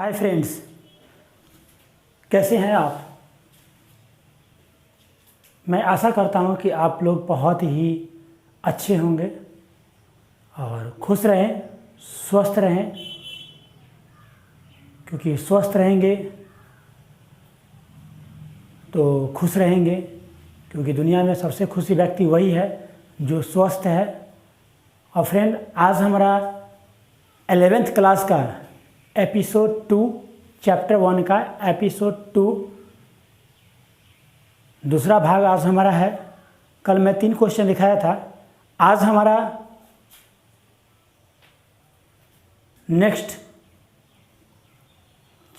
Hi friends, कैसे हैं आप। मैं आशा करता हूं कि आप लोग बहुत ही अच्छे होंगे और खुश रहें, स्वस्थ रहें, क्योंकि स्वस्थ रहेंगे तो खुश रहेंगे, क्योंकि दुनिया में सबसे खुशी व्यक्ति वही है जो स्वस्थ है। और फ्रेंड, आज हमारा 11th क्लास का एपिसोड 2 चैप्टर 1 का एपिसोड 2 दूसरा भाग आज हमारा है। कल मैं 3 क्वेश्चन दिखाया था, आज हमारा नेक्स्ट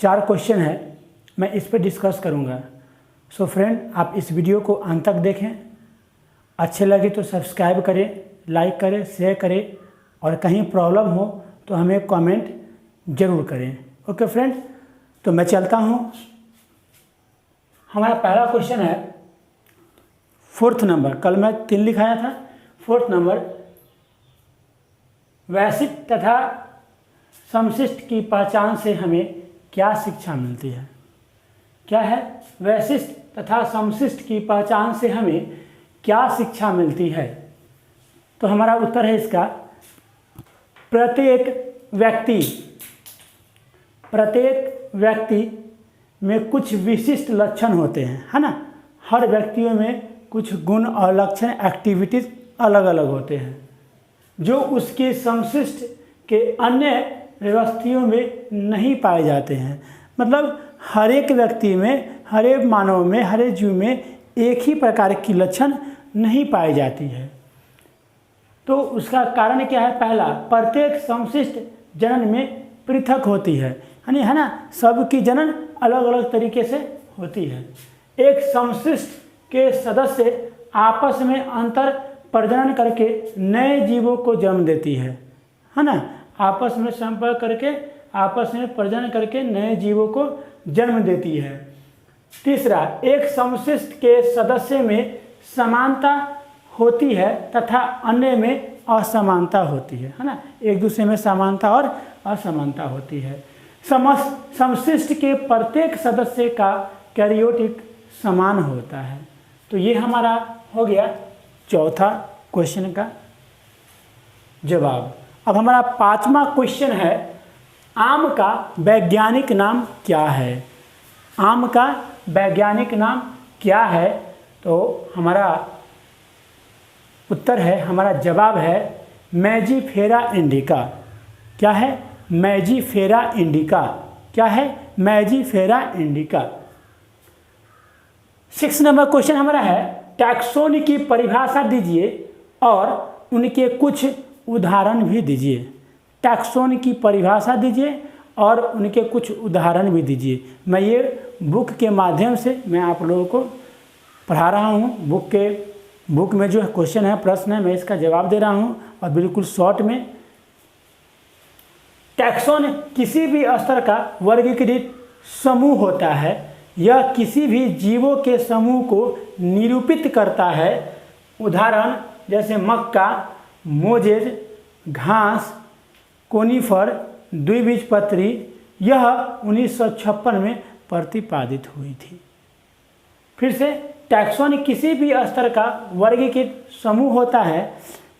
4 क्वेश्चन है, मैं इस पर डिस्कस करूंगा। सो फ्रेंड, आप इस वीडियो को अंत तक देखें, अच्छे लगे तो सब्सक्राइब करें, लाइक करें, शेयर करें, और कहीं प्रॉब्लम हो तो हमें कमेंट ज़रूर करें। ओके फ्रेंड, तो मैं चलता हूँ। हमारा पहला क्वेश्चन है 4th नंबर, कल मैं 3 लिखाया था। 4th नंबर, वैश्विक तथा समशिष्ट की पहचान से हमें क्या शिक्षा मिलती है। क्या है? वैशिष्ट तथा समशिष्ट की पहचान से हमें क्या शिक्षा मिलती है। तो हमारा उत्तर है इसका, प्रत्येक व्यक्ति में कुछ विशिष्ट लक्षण होते हैं, है ना। हर व्यक्तियों में कुछ गुण और लक्षण, एक्टिविटीज अलग अलग होते हैं जो उसके समशिष्ट के अन्य व्यवस्थियों में नहीं पाए जाते हैं। मतलब हर एक व्यक्ति में, हर एक मानव में, हर एक जीव में एक ही प्रकार की लक्षण नहीं पाई जाती है। तो उसका कारण क्या है? पहला, प्रत्येक समशिष्ट जनन में पृथक होती है ना। सबकी जनन अलग अलग तरीके से होती है। एक समशिष्ट के सदस्य आपस में अंतर प्रजनन करके नए जीवों को जन्म देती है ना। आपस में संपर्क करके, आपस में प्रजनन करके नए जीवों को जन्म देती है। तीसरा, एक समशिष्ट के सदस्य में समानता होती है तथा अन्य में असमानता होती है ना। एक दूसरे में समानता और असमानता होती है। समशिष्ट के प्रत्येक सदस्य का कैरियोटिक समान होता है। तो ये हमारा हो गया चौथा क्वेश्चन का जवाब। अब हमारा 5वां क्वेश्चन है, आम का वैज्ञानिक नाम क्या है। आम का वैज्ञानिक नाम क्या है? तो हमारा उत्तर है, हमारा जवाब है मैजीफेरा इंडिका। क्या है? मैजीफेरा इंडिका। क्या है? मैजीफेरा इंडिका। 6 नंबर क्वेश्चन हमारा है, टैक्सोनी की परिभाषा दीजिए और उनके कुछ उदाहरण भी दीजिए। टैक्सोनी की परिभाषा दीजिए और उनके कुछ उदाहरण भी दीजिए। मैं ये बुक के माध्यम से मैं आप लोगों को पढ़ा रहा हूँ। बुक में जो क्वेश्चन है, प्रश्न है, मैं इसका जवाब दे रहा हूँ और बिल्कुल शॉर्ट में। टैक्सोन किसी भी स्तर का वर्गीकृत समूह होता है। यह किसी भी जीवों के समूह को निरूपित करता है। उदाहरण जैसे मक्का, मोजेज, घास, कोनीफर, द्विबीजपत्री। यह 1956 में प्रतिपादित हुई थी। फिर से, टैक्सोन किसी भी स्तर का वर्गीकृत समूह होता है।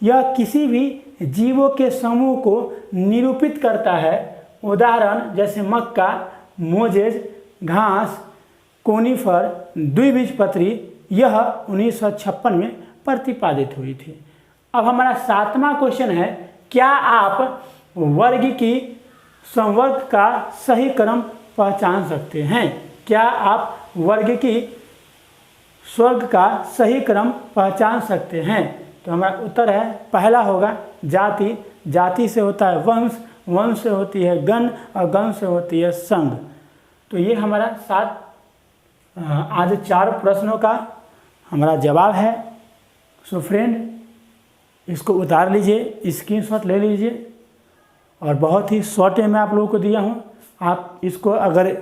यह किसी भी जीवों के समूह को निरूपित करता है। उदाहरण जैसे मक्का, मोजेज, घास, कोनीफर, द्विबीजपत्री। यह 1956 में प्रतिपादित हुई थी। अब हमारा 7वां क्वेश्चन है, क्या आप वर्ग की संवर्ग का सही क्रम पहचान सकते हैं। क्या आप वर्ग की स्वर्ग का सही क्रम पहचान सकते हैं। तो हमारा उत्तर है, पहला होगा जाति। जाति से होता है वंश, वंश से होती है गण और गण से होती है संघ। तो ये हमारा आज 4 प्रश्नों का हमारा जवाब है। सो फ्रेंड, इसको उतार लीजिए, स्क्रीनशॉट ले लीजिए, और बहुत ही शॉर्ट में मैं आप लोगों को दिया हूँ। आप इसको अगर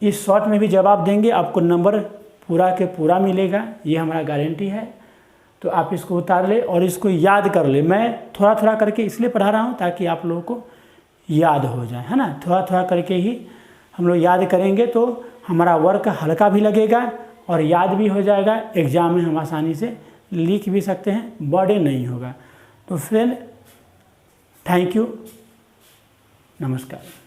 इस शॉर्ट में भी जवाब देंगे, आपको नंबर पूरा के पूरा मिलेगा, ये हमारा गारंटी है। तो आप इसको उतार ले और इसको याद कर ले। मैं थोड़ा थोड़ा करके इसलिए पढ़ा रहा हूँ ताकि आप लोगों को याद हो जाए, है ना। थोड़ा थोड़ा करके ही हम लोग याद करेंगे तो हमारा वर्क हल्का भी लगेगा और याद भी हो जाएगा। एग्ज़ाम में हम आसानी से लिख भी सकते हैं, बर्डन नहीं होगा। तो फ्रेंड, थैंक यू, नमस्कार।